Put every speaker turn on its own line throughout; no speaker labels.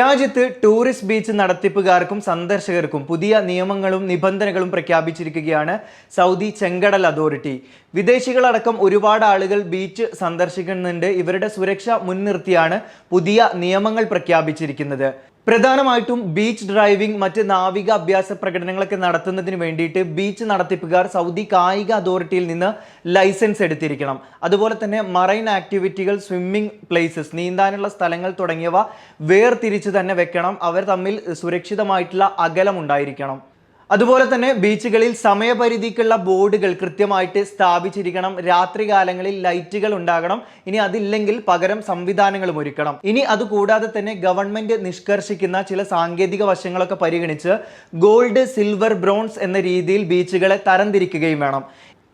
രാജ്യത്ത് tourist beach നടത്തിപ്പുകാർക്കും സന്ദർശകർക്കും പുതിയ നിയമങ്ങളും നിബന്ധനകളും പ്രഖ്യാപിച്ചിരിക്കുകയാണ് സൗദി ചെങ്കടൽ അതോറിറ്റി. വിദേശികളടക്കം ഒരുപാട് ആളുകൾ ബീച്ച് സന്ദർശിക്കുന്നുണ്ട്. ഇവരുടെ സുരക്ഷ മുൻനിർത്തിയാണ് പുതിയ നിയമങ്ങൾ പ്രഖ്യാപിച്ചിരിക്കുന്നത്. പ്രധാനമായിട്ടും ബീച്ച് ഡ്രൈവിംഗ്, മറ്റ് നാവിക അഭ്യാസ പ്രകടനങ്ങളൊക്കെ നടത്തുന്നതിന് വേണ്ടിയിട്ട് ബീച്ച് നടത്തിപ്പുകാർ സൗദി കായിക അതോറിറ്റിയിൽ നിന്ന് ലൈസൻസ് എടുത്തിരിക്കണം. അതുപോലെ തന്നെ മറൈൻ ആക്ടിവിറ്റികൾ, സ്വിമ്മിംഗ് പ്ലേസസ്, നീന്താനുള്ള സ്ഥലങ്ങൾ തുടങ്ങിയവ വേർതിരിച്ച് തന്നെ വെക്കണം. അവർ തമ്മിൽ സുരക്ഷിതമായിട്ടുള്ള അകലം ഉണ്ടായിരിക്കണം. അതുപോലെ തന്നെ ബീച്ചുകളിൽ സമയപരിധിക്കുള്ള ബോർഡുകൾ കൃത്യമായിട്ട് സ്ഥാപിച്ചിരിക്കണം. രാത്രികാലങ്ങളിൽ ലൈറ്റുകൾ ഉണ്ടാകണം. ഇനി അതില്ലെങ്കിൽ പകരം സംവിധാനങ്ങളും ഒരുക്കണം. ഇനി അതുകൂടാതെ തന്നെ ഗവൺമെന്റ് നിഷ്കർഷിക്കുന്ന ചില സാങ്കേതിക വശങ്ങളൊക്കെ പരിഗണിച്ച് ഗോൾഡ്, സിൽവർ, ബ്രോൺസ് എന്ന രീതിയിൽ ബീച്ചുകളെ തരംതിരിക്കുകയും വേണം.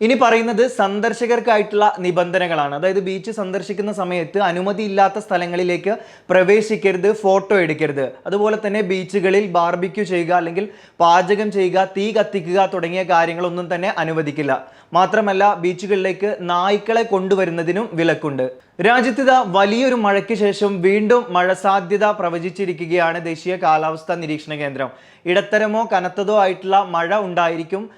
ഇനി പറയുന്നത് സന്ദർശകർക്കായിട്ടുള്ള നിബന്ധനകളാണ്. അതായത് ബീച്ച് സന്ദർശിക്കുന്ന സമയത്ത് അനുമതിയില്ലാത്ത സ്ഥലങ്ങളിലേക്ക് പ്രവേശിക്കരുത്, ഫോട്ടോ എടുക്കരുത്. അതുപോലെ തന്നെ ബീച്ചുകളിൽ ബാർബിക്യൂ ചെയ്യുക, അല്ലെങ്കിൽ പാചകം ചെയ്യുക, തീ കത്തിക്കുക തുടങ്ങിയ കാര്യങ്ങളൊന്നും തന്നെ അനുവദിക്കില്ല. മാത്രമല്ല ബീച്ചുകളിലേക്ക് നായ്ക്കളെ കൊണ്ടുവരുന്നതിനും വിലക്കുണ്ട്. രാജ്യത്ത് വലിയൊരു മഴയ്ക്ക് ശേഷം വീണ്ടും മഴ സാധ്യത പ്രവചിച്ചിരിക്കുകയാണ് ദേശീയ കാലാവസ്ഥാ നിരീക്ഷണ കേന്ദ്രം. ഇടത്തരമോ കനത്തതോ ആയിട്ടുള്ള മഴ ഉണ്ടായിരിക്കും.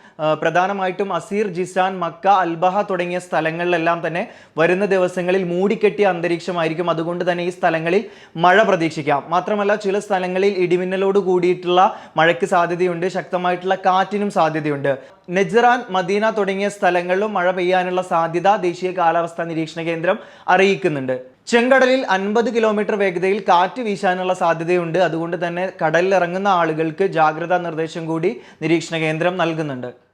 പ്രധാനമായിട്ടും അസീർ, ജിസാൻ, മക്ക, അൽബഹ തുടങ്ങിയ സ്ഥലങ്ങളിലെല്ലാം തന്നെ വരുന്ന ദിവസങ്ങളിൽ മൂടിക്കെട്ടിയ അന്തരീക്ഷമായിരിക്കും. അതുകൊണ്ട് തന്നെ ഈ സ്ഥലങ്ങളിൽ മഴ പ്രതീക്ഷിക്കാം. മാത്രമല്ല ചില സ്ഥലങ്ങളിൽ ഇടിമിന്നലോട് കൂടിയിട്ടുള്ള മഴയ്ക്ക് സാധ്യതയുണ്ട്. ശക്തമായിട്ടുള്ള കാറ്റിനും സാധ്യതയുണ്ട്. നെജ്റാൻ, മദീന തുടങ്ങിയ സ്ഥലങ്ങളിലും മഴ പെയ്യാനുള്ള സാധ്യത ദേശീയ കാലാവസ്ഥാ നിരീക്ഷണ കേന്ദ്രം അറിയിക്കുന്നുണ്ട്. ചെങ്കടലിൽ 50 കിലോമീറ്റർ വേഗതയിൽ കാറ്റ് വീശാനുള്ള സാധ്യതയുണ്ട്. അതുകൊണ്ട് തന്നെ കടലിൽ ഇറങ്ങുന്ന ആളുകൾക്ക് ജാഗ്രതാ നിർദ്ദേശം കൂടി നിരീക്ഷണ കേന്ദ്രം നൽകുന്നുണ്ട്.